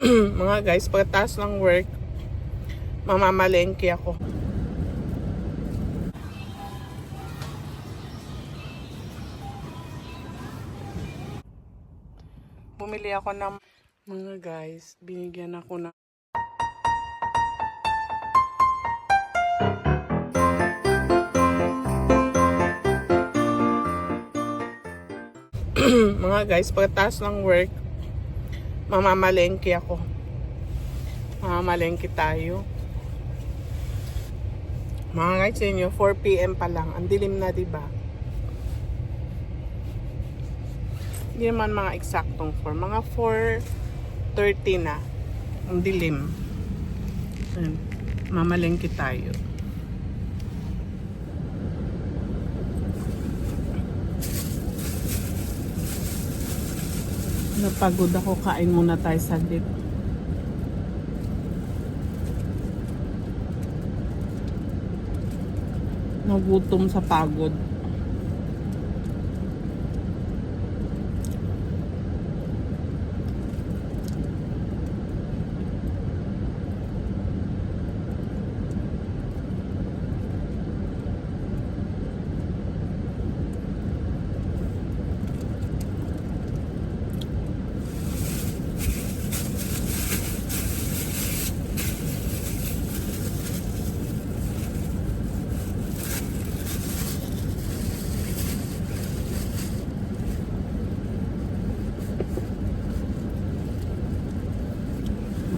Mga guys, pagkatapos ng work, mamamalengke ako. Bumili ako ng mga guys, binigyan ako ng mga guys, pagkatapos ng work, mamamalengke ako. Mamamalengke tayo. Mga guys, inyo, 4 PM pa lang. Ang dilim na, diba? Hindi naman mga eksaktong 4. Mga 4:30 na. Ang dilim. Ayan. Mamalengke tayo. Napagod ako. Kain muna tayo saglit. Nagutom sa pagod.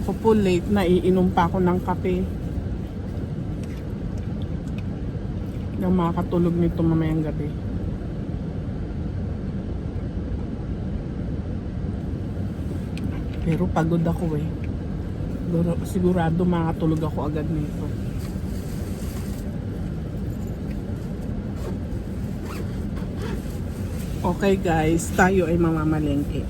Ako po late na, iinom pa ako ng kape. Hindi ako makakatulog nito mamayang gabi. Pero pagod ako eh. Sigurado makakatulog ako agad nito. Okay guys, tayo ay mamamalengke.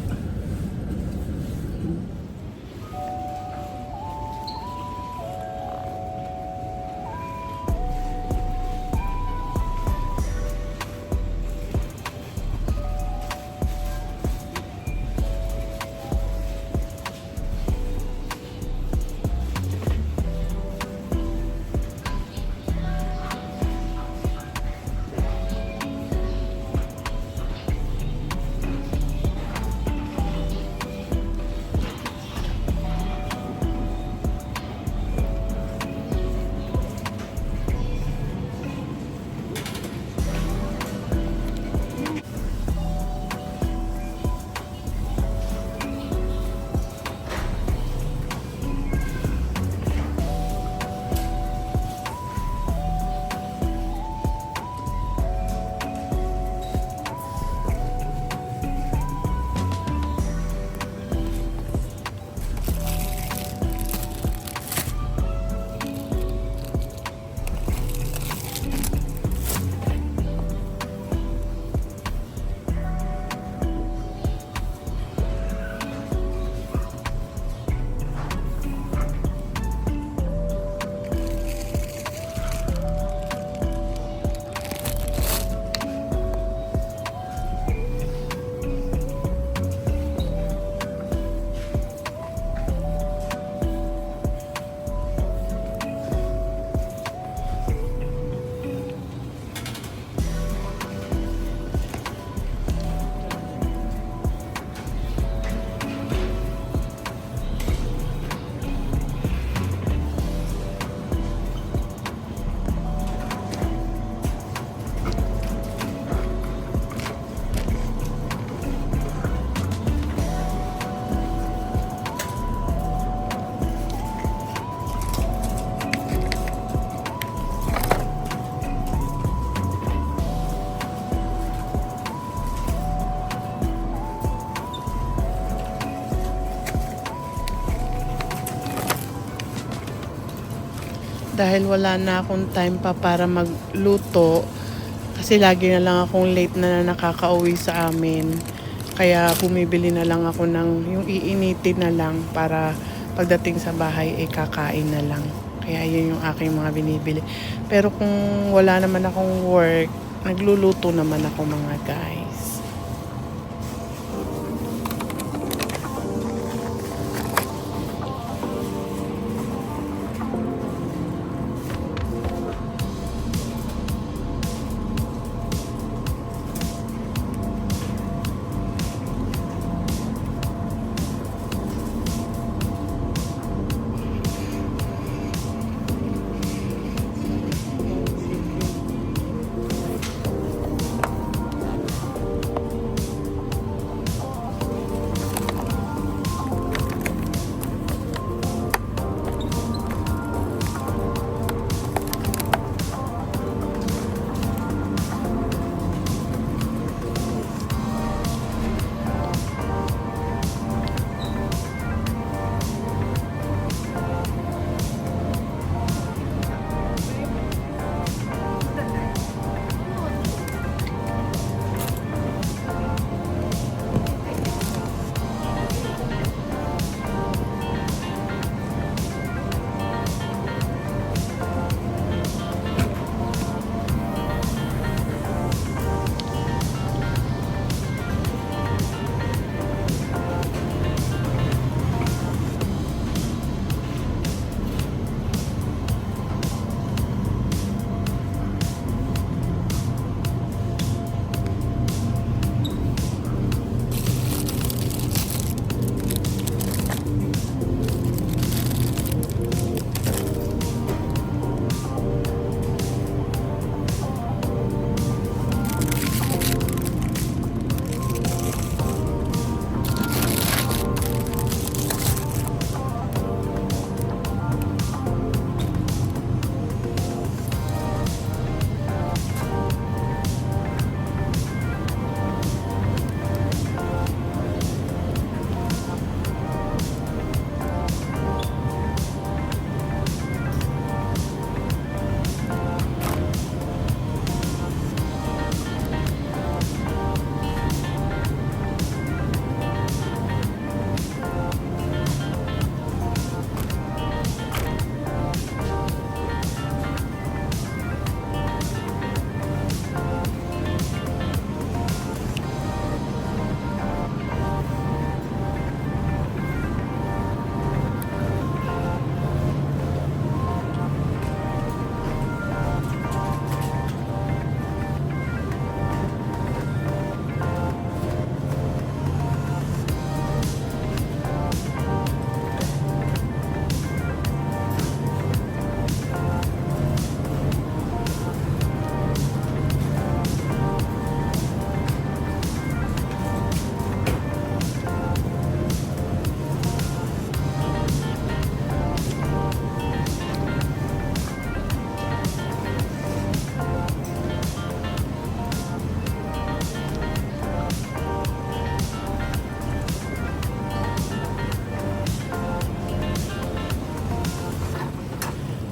Dahil wala na akong time pa para magluto, kasi lagi na lang akong late na nakakauwi sa amin, kaya bumibili na lang ako ng yung iinitin na lang para pagdating sa bahay ay kakain na lang. Kaya yun yung aking mga binibili. Pero kung wala naman akong work, nagluluto naman ako mga guys.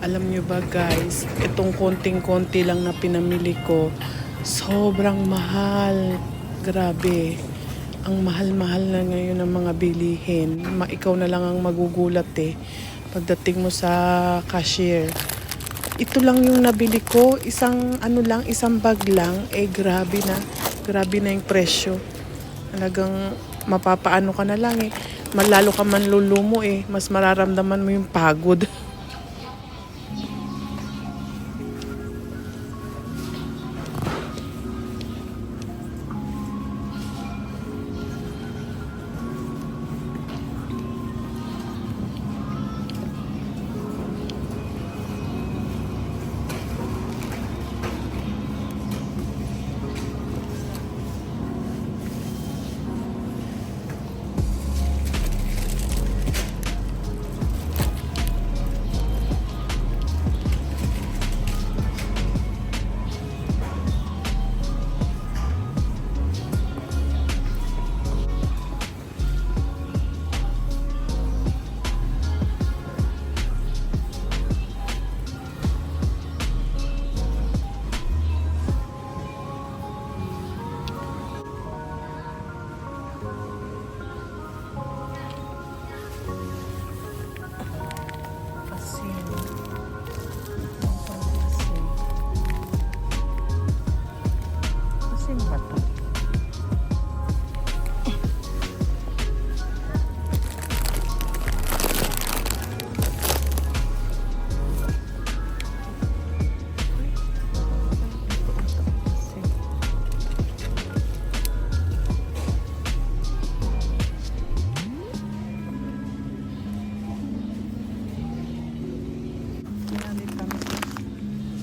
Alam nyo ba guys, itong konting-konti lang na pinamili ko, sobrang mahal. Grabe. Ang mahal-mahal na ngayon ng mga bilihin. Ikaw na lang ang magugulat eh. Pagdating mo sa cashier. Ito lang yung nabili ko. Isang bag lang. Grabe na. Grabe na yung presyo. Talagang mapapaano ka na lang eh. Malalo ka man lulumo eh. Mas mararamdaman mo yung pagod.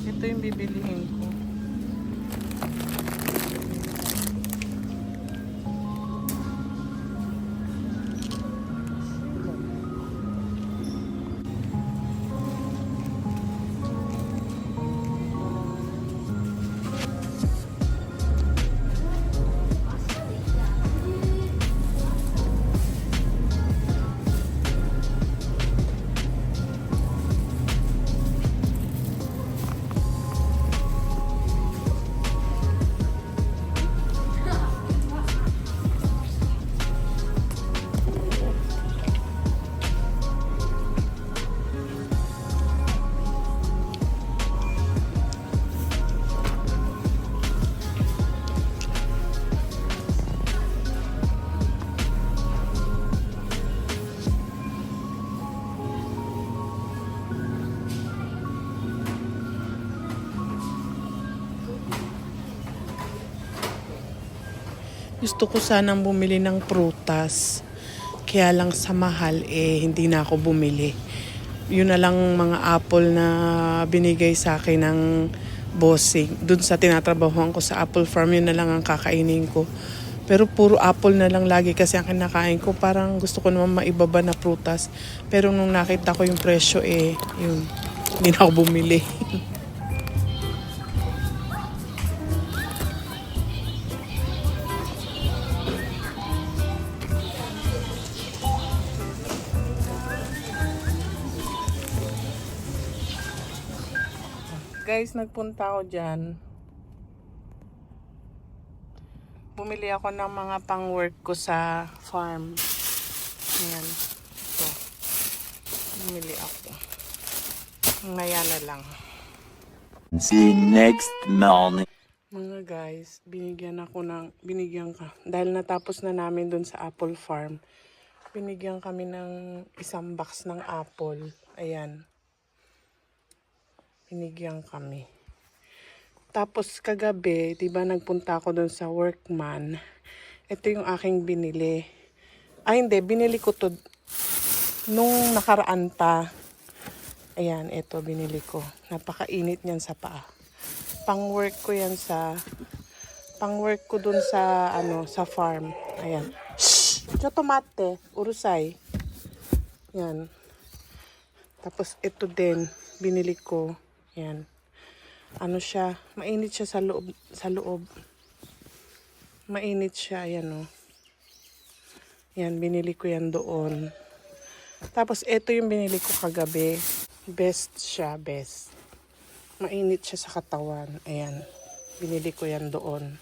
Ito yung bibilihin ko. Gusto ko sanang bumili ng prutas. Kaya lang sa mahal hindi na ako bumili. Yun na lang mga apple na binigay sa akin ng bossing. Doon sa tinatrabahoan ko sa Apple Farm, yun na lang ang kakainin ko. Pero puro apple na lang lagi kasi ang kinakain ko. Parang gusto ko naman maibaba na prutas. Pero nung nakita ko yung presyo yun, hindi na ako bumili. Guys, nagpunta ako dyan. Bumili ako ng mga pang-work ko sa farm. Ayan. Ito. Bumili ako. Ngayon na lang. See next morning. Mga guys, binigyan ka. Dahil natapos na namin dun sa Apple Farm, binigyan kami ng isang box ng apple. Ayan. Binigyan kami. Tapos kagabi, 'di ba nagpunta ako doon sa Workman. Ito yung aking binili. Hindi, binili ko to nung nakaraan pa. Ayan, ito binili ko. Napakainit niyan sa paa. Pang-work ko doon sa sa farm. Ayan. Shh! Ito tomate, urusay. Yan. Tapos ito din binili ko. Yan. Mainit siya sa loob. Mainit siya, ayan Yan, binili ko yan doon. Tapos ito yung binili ko kagabi. Best siya, best. Mainit siya sa katawan. Ayan. Binili ko yan doon.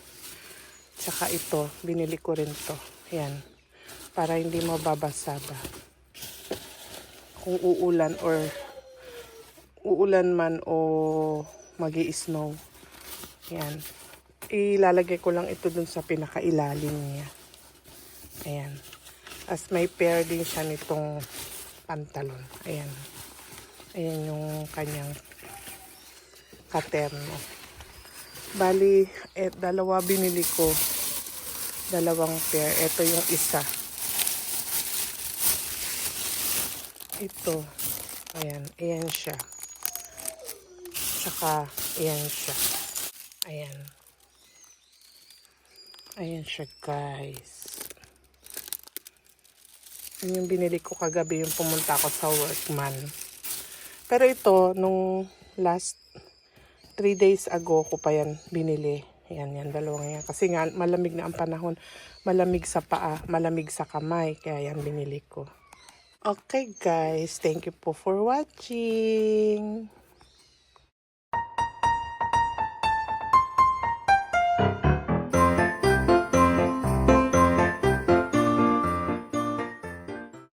Tsaka ito, binili ko rin to. Ayan. Para hindi mababasa ba. Kung uulan man o magi-snow. Ayan. Ilalagay ko lang ito dun sa pinakailalim niya. Ayan. As may pair din siya nitong pantalon. Ayan. Ayan yung kanyang katerno. Bali, dalawa binili ko. Dalawang pair. Ito yung isa. Ito. Ayan. Ayan siya. Tsaka, ayan siya. Ayan. Ayan siya, guys. Yun yung binili ko kagabi yung pumunta ako sa Workman. Pero ito, nung last 3 days ago ko pa yan binili. Yan, dalawang yan. Kasi nga, malamig na ang panahon. Malamig sa paa, malamig sa kamay. Kaya yan binili ko. Okay guys, thank you po for watching.